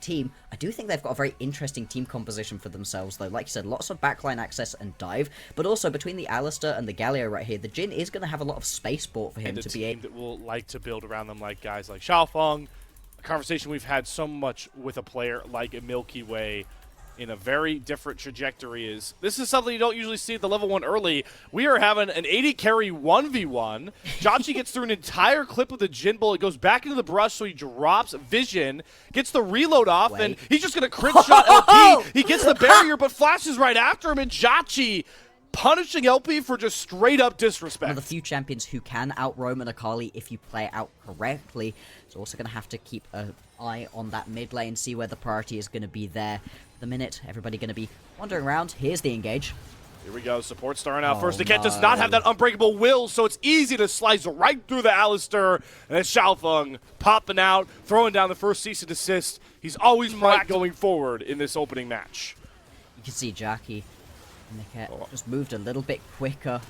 team. I do think they've got a very interesting team composition for themselves, though. Like you said, lots of backline access and dive, but also between the Alistair and the Galio right here, the Jhin is going to have a lot of spaceport for him to be able. That will like to build around them, like guys like Xiaofeng. A conversation we've had so much with a player like a Milky Way in a very different trajectory is this is something you don't usually see at the level 1 early. We are having an 80 carry 1v1. Jauchi gets through an entire clip with the Jhin bullet, goes back into the brush, so he drops vision, gets the reload off, and he's just going to crit shot LP. He gets the barrier, but flashes right after him, and Jauchi punishing LP for just straight up disrespect. One of the few champions who can out-roam an Akali if you play it out correctly. So also going to have to keep an eye on that mid lane, see where the priority is going to be there. The minute, everybody going to be wandering around. Here's the engage. Here we go, support starting out first. The Cat does not have that unbreakable will, so it's easy to slice right through the Alistair. And it's Xiaofeng popping out, throwing down the first cease and desist. He's always right going forward in this opening match. You can see Jackie and the Cat just moved a little bit quicker.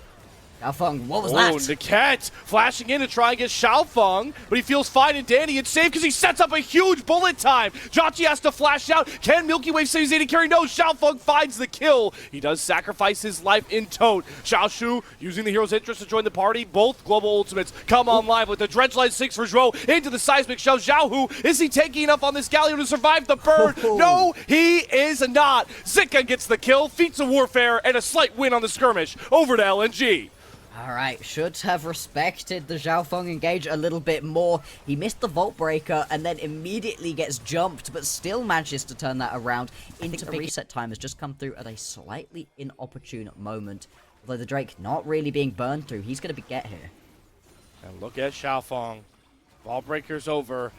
Xiaofeng, what was that? Niket flashing in to try and get Xiaofeng, but he feels fine and dandy and safe because he sets up a huge bullet time. Jauchi has to flash out. Can Milky Way save his 80 carry? No, Xiaofeng finds the kill. He does sacrifice his life in tote. Xiaoshu using the hero's interest to join the party. Both global ultimates come online with the Dredgeline 6 for Zhuo into the seismic shell. Xiaohu, is he taking enough on this Galio to survive the burn? No, he is not. Zika gets the kill, feats of warfare, and a slight win on the skirmish over to LNG. Alright, should have respected the Xiaofeng engage a little bit more. He missed the Vault Breaker and then immediately gets jumped, but still manages to turn that around into the reset time has just come through at a slightly inopportune moment. Although the Drake not really being burned through, he's going to get here. And look at Xiaofeng. Vault Breaker's over.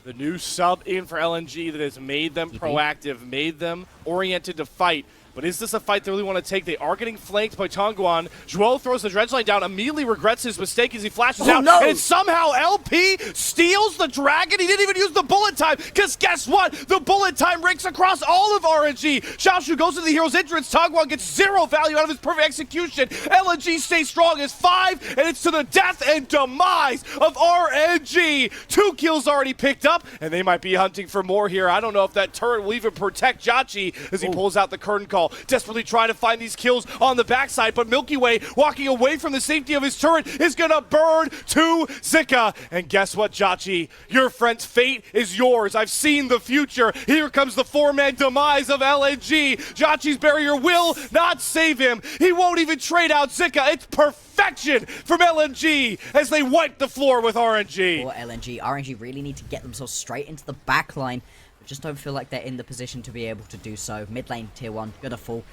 The new sub in for LNG that has made them proactive, made them oriented to fight. But is this a fight they really want to take? They are getting flanked by Tongguan. Zhuo throws the Dredgeline down, immediately regrets his mistake as he flashes out. No. And somehow LP steals the dragon. He didn't even use the bullet time, because guess what? The bullet time ranks across all of RNG. Xiaoshu goes to the hero's entrance. Tongguan gets 0 value out of his perfect execution. LNG stays strong as 5, and it's to the death and demise of RNG. 2 kills already picked up, and they might be hunting for more here. I don't know if that turret will even protect Jauchi as he pulls out the curtain call. Desperately trying to find these kills on the backside, but Milky Way, walking away from the safety of his turret, is gonna burn to Zika. And guess what, Jauchi? Your friend's fate is yours. I've seen the future. Here comes the 4-man demise of LNG. Jauchi's barrier will not save him. He won't even trade out Zika. It's perfection from LNG as they wipe the floor with RNG. For RNG really need to get themselves straight into the back line. Just don't feel like they're in the position to be able to do so. Mid lane, tier 1, gonna fall.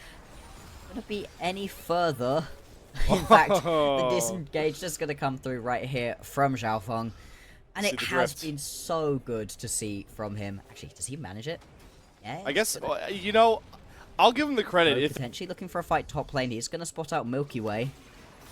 Gonna be any further. In fact, the disengage just gonna come through right here from Xiaofeng. And it has been so good to see from him. Actually, does he manage it? Yeah. I guess, you know, I'll give him the credit. So potentially looking for a fight top lane. He's gonna spot out Milky Way.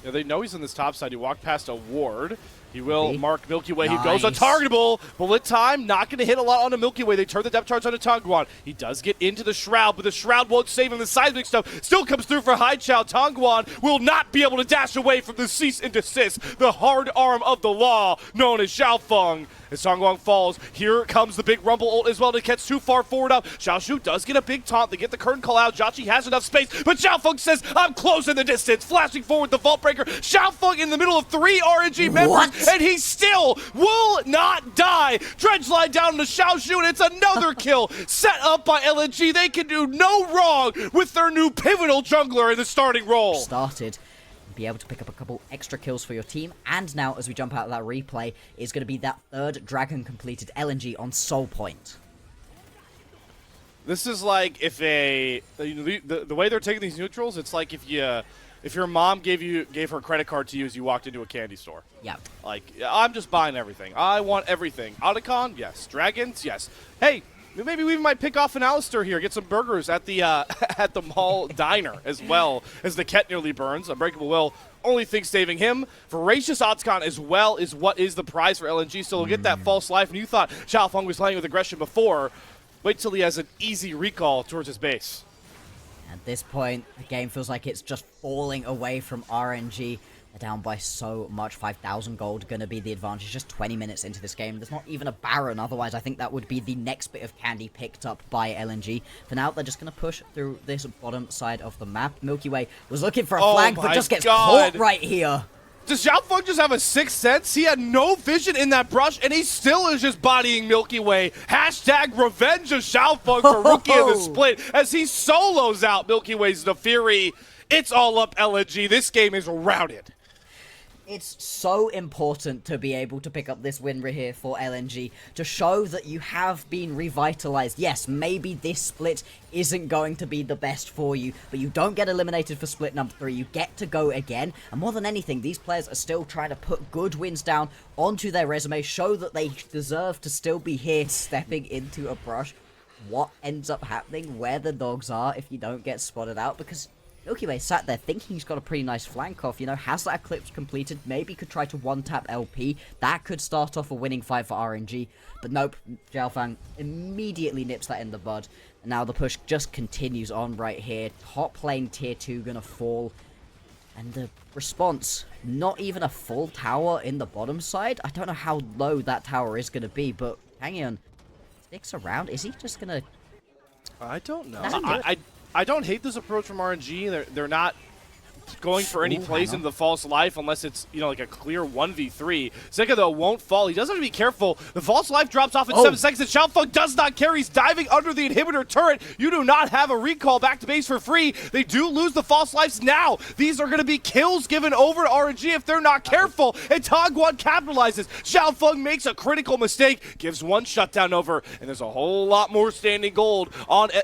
Yeah, they know he's on this top side. He walked past a ward. He will mark Milky Way. He goes untargetable. Bullet time, not going to hit a lot on the Milky Way. They turn the depth charge onto Tongguan. He does get into the Shroud, but the Shroud won't save him. The seismic stuff still comes through for Hai Chao. Tongguan will not be able to dash away from the cease and desist, the hard arm of the law, known as Xiaofeng. As Tongguan falls, here comes the big rumble ult as well. It gets too far forward up. Xiaoshu does get a big taunt. They get the curtain call out. Jauchi has enough space, but Xiaofeng says, I'm closing the distance. Flashing forward the Vault Breaker. Xiaofeng in the middle of 3 RNG members, and he still will not die. Dredgeline down to Xiaoshu, and it's another kill set up by LNG. They can do no wrong with their new pivotal jungler in the starting role. Started. Be able to pick up a couple extra kills for your team, and now as we jump out of that replay is going to be that 3rd dragon completed LNG on Soul Point. This is like if the way they're taking these neutrals, it's like if your mom gave her credit card to you as you walked into a candy store. Yeah. Like, I'm just buying everything. I want everything. Otacon, yes. Dragons, yes. Hey, maybe we might pick off an Alistair here, get some burgers at the at the mall diner as well as the Ket nearly burns. Unbreakable Will, only thing saving him. Voracious Otacon as well is what is the prize for LNG, so he'll get that false life. And you thought Xiaofeng was playing with aggression before. Wait till he has an easy recall towards his base. At this point, the game feels like it's just falling away from RNG. They're down by so much. 5,000 gold going to be the advantage just 20 minutes into this game. There's not even a Baron. Otherwise, I think that would be the next bit of candy picked up by LNG. For now, they're just going to push through this bottom side of the map. Milky Way was looking for a flank, but just gets caught right here. Does Xiaofeng just have a sixth sense? He had no vision in that brush, and he still is just bodying Milky Way. Hashtag revenge of Xiaofeng for Rookie of the Split as he solos out Milky Way's The Fury. It's all up LNG. This game is routed. It's so important to be able to pick up this win right here for LNG to show that you have been revitalized. Yes, maybe this split isn't going to be the best for you, but you don't get eliminated for split number 3. You get to go again, and more than anything, these players are still trying to put good wins down onto their resume, show that they deserve to still be here. Stepping into a brush, what ends up happening, where the dogs are if you don't get spotted out, because Milky Way sat there thinking he's got a pretty nice flank off, you know, has that Eclipse completed, maybe could try to one-tap LP, that could start off a winning fight for RNG, but nope, Xiaofeng immediately nips that in the bud, and now the push just continues on right here, top lane tier 2 gonna fall, and the response, not even a full tower in the bottom side. I don't know how low that tower is gonna be, but Hangyeon sticks around, is he just gonna... I don't know. I don't hate this approach from RNG. They're not going for any plays into the false life unless it's, you know, like a clear 1v3. Zeka, though, won't fall. He does have to be careful. The false life drops off in 7 seconds, and Xiaofeng does not care. He's diving under the inhibitor turret. You do not have a recall back to base for free. They do lose the false lives now. These are going to be kills given over to RNG if they're not careful, and Tagwan capitalizes. Xiaofeng makes a critical mistake, gives one shutdown over, and there's a whole lot more standing gold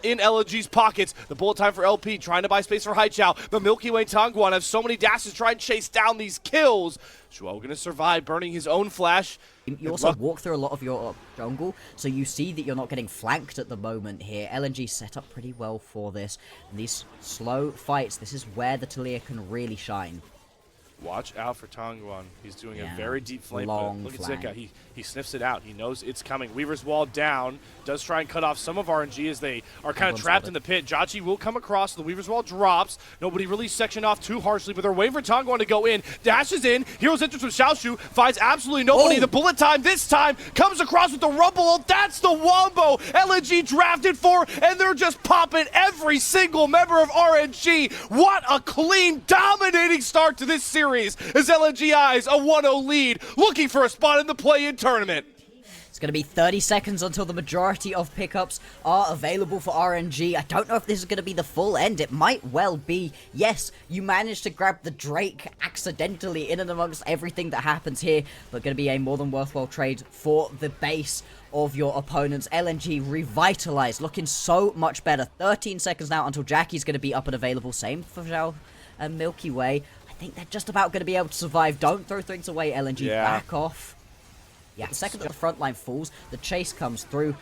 in LNG's pockets. The bullet time for LP, trying to buy space for Haichao, but Milky Way and Tagwan have so many dashes to try and chase down these kills. Shuo gonna survive, burning his own flash. You also walk through a lot of your jungle, so you see that you're not getting flanked at the moment here. LNG set up pretty well for this. And these slow fights, this is where the Talia can really shine. Watch out for Tongguan. He's doing a very deep flame. Look at Zika. He sniffs it out. He knows it's coming. Weaver's wall down. Does try and cut off some of RNG as they are kind of trapped in the pit. Jachi will come across. The Weaver's wall drops. Nobody really sectioned off too harshly, but they're waiting for Tongguan to go in. Dashes in. Hero's entrance with Xiaoshu. Finds absolutely nobody. The bullet time this time comes across with the rumble. Oh, that's the wombo LNG drafted for, and they're just popping every single member of RNG. What a clean, dominating start to this series as LNG eyes a 1-0 lead, looking for a spot in the play-in tournament. It's going to be 30 seconds until the majority of pickups are available for RNG. I don't know if this is going to be the full end. It might well be. Yes, you managed to grab the Drake accidentally in and amongst everything that happens here, but going to be a more than worthwhile trade for the base of your opponents. LNG revitalized, looking so much better. 13 seconds now until Jackie's going to be up and available. Same for Zhao and Milky Way. I think they're just about going to be able to survive. Don't throw things away, LNG. Back off. Yeah, the second that the front line falls, the chase comes through.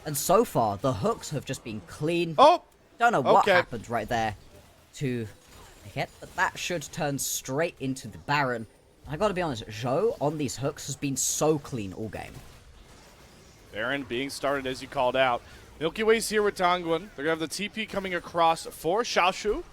And so far, the hooks have just been clean. Oh! Don't know what happened right there to hit, but that should turn straight into the Baron. I gotta be honest, Zhou on these hooks has been so clean all game. Baron being started as you called out. Milky Way's here with Tongguan. They're gonna have the TP coming across for Xiaoshu.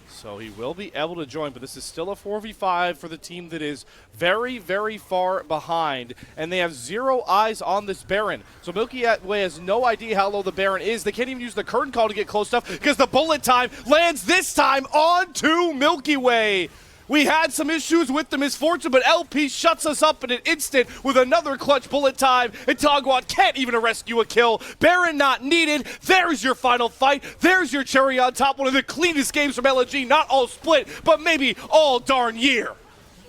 So he will be able to join, but this is still a 4v5 for the team that is very, very far behind, and they have 0 eyes on this Baron. So Milky Way has no idea how low the Baron is. They can't even use the curtain call to get close enough because the bullet time lands this time onto Milky Way. We had some issues with the misfortune, but LP shuts us up in an instant with another clutch bullet time, and Tagwan can't even rescue a kill. Baron not needed. There's your final fight. There's your cherry on top. One of the cleanest games from LNG, not all split, but maybe all darn year.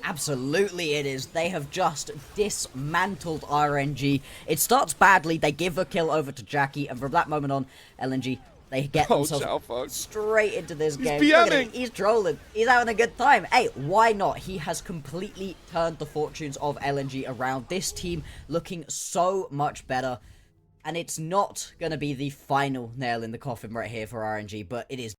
Absolutely it is. They have just dismantled RNG. It starts badly. They give a kill over to Jackie, and from that moment on, LNG... they get themselves straight into this game. Look at him. He's trolling. He's having a good time. Hey, why not? He has completely turned the fortunes of LNG around. This team looking so much better. And it's not going to be the final nail in the coffin right here for RNG, but it is